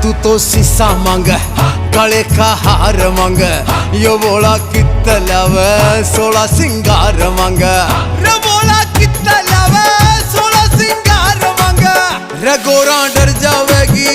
तू तो शीशा मांग गले का हार मांग यो बोला कितना लावे 16 सिंगार मांग रे बोला कितना लावे 16 सिंगार मांग रे गोरा डर जावेगी